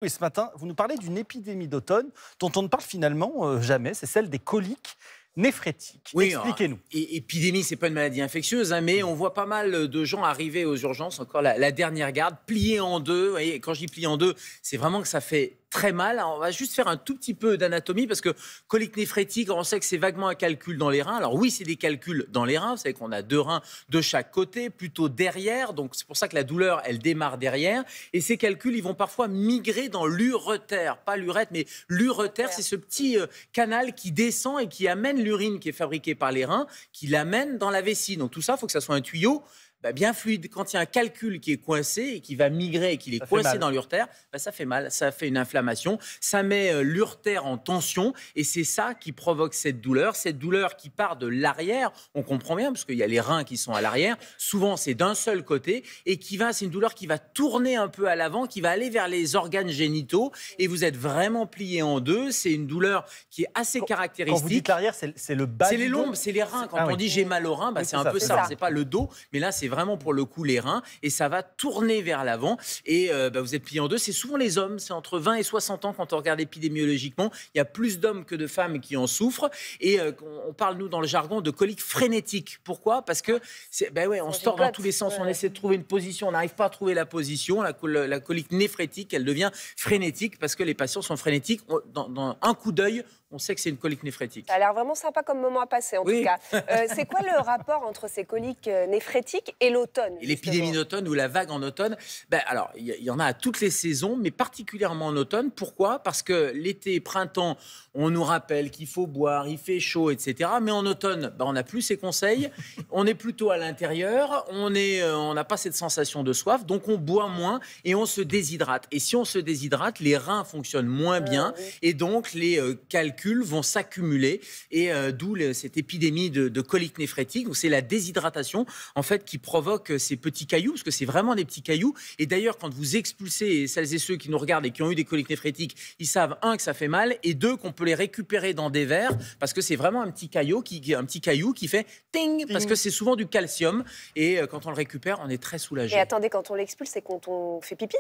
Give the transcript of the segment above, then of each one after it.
Oui, ce matin, vous nous parlez d'une épidémie d'automne dont on ne parle finalement jamais, c'est celle des coliques néphrétiques. Oui, Expliquez-nous. épidémie, c'est pas une maladie infectieuse, hein, mais on voit pas mal de gens arriver aux urgences, encore la dernière garde, pliés en deux. Et quand je dis pliés en deux, c'est vraiment que ça fait très mal. Alors, on va juste faire un tout petit peu d'anatomie parce que colique néphrétique, on sait que c'est vaguement un calcul dans les reins. Alors oui, c'est des calculs dans les reins. Vous savez qu'on a deux reins de chaque côté, plutôt derrière. Donc c'est pour ça que la douleur, elle démarre derrière. Et ces calculs, ils vont parfois migrer dans l'ureter. Pas l'urètre, mais l'ureter, c'est ce petit canal qui descend et qui amène l'urine qui est fabriquée par les reins, qui l'amène dans la vessie. Donc tout ça, il faut que ça soit un tuyau bien fluide. Quand il y a un calcul qui est coincé et qui va migrer et qu'il est coincé dans l'ureter, ça fait mal, ça fait une inflammation, ça met l'ureter en tension et c'est ça qui provoque cette douleur qui part de l'arrière, on comprend bien, parce qu'il y a les reins qui sont à l'arrière, souvent c'est d'un seul côté, et c'est une douleur qui va tourner un peu à l'avant, qui va aller vers les organes génitaux, et vous êtes vraiment plié en deux. C'est une douleur qui est assez caractéristique. Quand vous dites l'arrière, c'est le bas c'est du les dos. lombes, c'est les reins. Quand on dit j'ai mal aux reins, c'est un peu ça. C'est pas le dos, mais là c'est vraiment pour le coup les reins, et ça va tourner vers l'avant, et vous êtes plié en deux. C'est souvent les hommes, c'est entre 20 et 60 ans quand on regarde épidémiologiquement. Il y a plus d'hommes que de femmes qui en souffrent, et on parle, nous, dans le jargon, de colique frénétique. Pourquoi ? Parce que on se tord dans tous les sens, on essaie de trouver une position, on n'arrive pas à trouver la position. La colique néphrétique, elle devient frénétique parce que les patients sont frénétiques. Dans un coup d'œil, on sait que c'est une colique néphrétique. Ça a l'air vraiment sympa comme moment à passer, en tout cas. C'est quoi le rapport entre ces coliques néphrétiques et l'automne ? Et l'épidémie d'automne ou la vague en automne, alors, il y en a à toutes les saisons, mais particulièrement en automne. Pourquoi ? Parce que l'été, printemps, on nous rappelle qu'il faut boire, il fait chaud, etc. Mais en automne, on n'a plus ces conseils. On est plutôt à l'intérieur, on n'a pas cette sensation de soif, donc on boit moins et on se déshydrate. Et si on se déshydrate, les reins fonctionnent moins bien, et donc les calculs vont s'accumuler, et d'où cette épidémie de colique néphrétique. Donc c'est la déshydratation en fait qui provoque ces petits cailloux, parce que c'est vraiment des petits cailloux. Et d'ailleurs, quand vous expulsez, celles et ceux qui nous regardent et qui ont eu des coliques néphrétiques, ils savent, un, que ça fait mal, et deux, qu'on peut les récupérer dans des verres, parce que c'est vraiment un petit caillou qui fait ting, parce que c'est souvent du calcium, et quand on le récupère, on est très soulagé. Et attendez, quand on l'expulse, c'est quand on fait pipi ?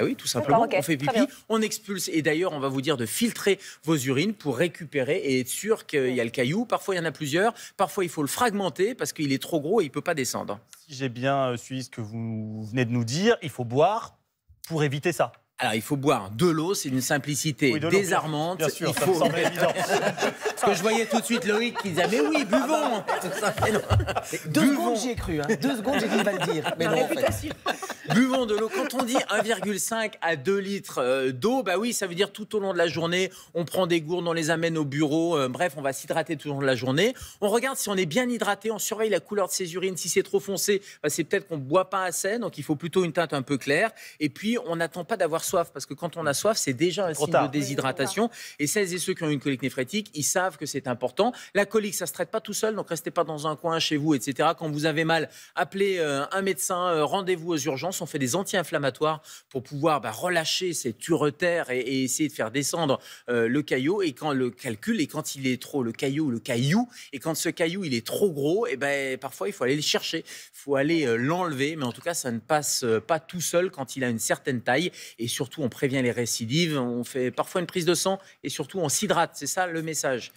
Oui, tout simplement, okay. On fait pipi, on expulse. Et d'ailleurs, on va vous dire de filtrer vos urines pour récupérer et être sûr qu'il y a le caillou. Parfois, il y en a plusieurs. Parfois, il faut le fragmenter parce qu'il est trop gros et il ne peut pas descendre. Si j'ai bien suivi ce que vous venez de nous dire, il faut boire pour éviter ça. Alors, il faut boire de l'eau, c'est une simplicité désarmante. Bien sûr, il faut... ça me semble évident. Parce que je voyais tout de suite Loïc qui disait « Mais oui, buvons !» 2 secondes, j'y ai cru. 2 secondes, j'ai dit « Il va le dire ». Mais non, en fait. Buvons de l'eau. Quand on dit 1,5 à 2 litres d'eau, oui, ça veut dire tout au long de la journée, on prend des gourdes, on les amène au bureau. Bref, on va s'hydrater tout au long de la journée. On regarde si on est bien hydraté, on surveille la couleur de ses urines. Si c'est trop foncé, c'est peut-être qu'on ne boit pas assez, donc il faut plutôt une teinte un peu claire. Et puis, on n'attend pas d'avoir soif, parce que quand on a soif, c'est déjà un signe de déshydratation. Et celles et ceux qui ont une colique néphrétique, ils savent que c'est important. La colique, ça ne se traite pas tout seul, donc restez pas dans un coin chez vous, etc. Quand vous avez mal, appelez un médecin, rendez-vous aux urgences. On fait des anti-inflammatoires pour pouvoir relâcher cette ureter et essayer de faire descendre le caillou. Et quand le calcul, et quand il est trop, le caillou, et quand ce caillou il est trop gros, parfois il faut aller le chercher, il faut aller l'enlever. Mais en tout cas, ça ne passe pas tout seul quand il a une certaine taille. Et surtout, on prévient les récidives. On fait parfois une prise de sang et surtout on s'hydrate. C'est ça le message.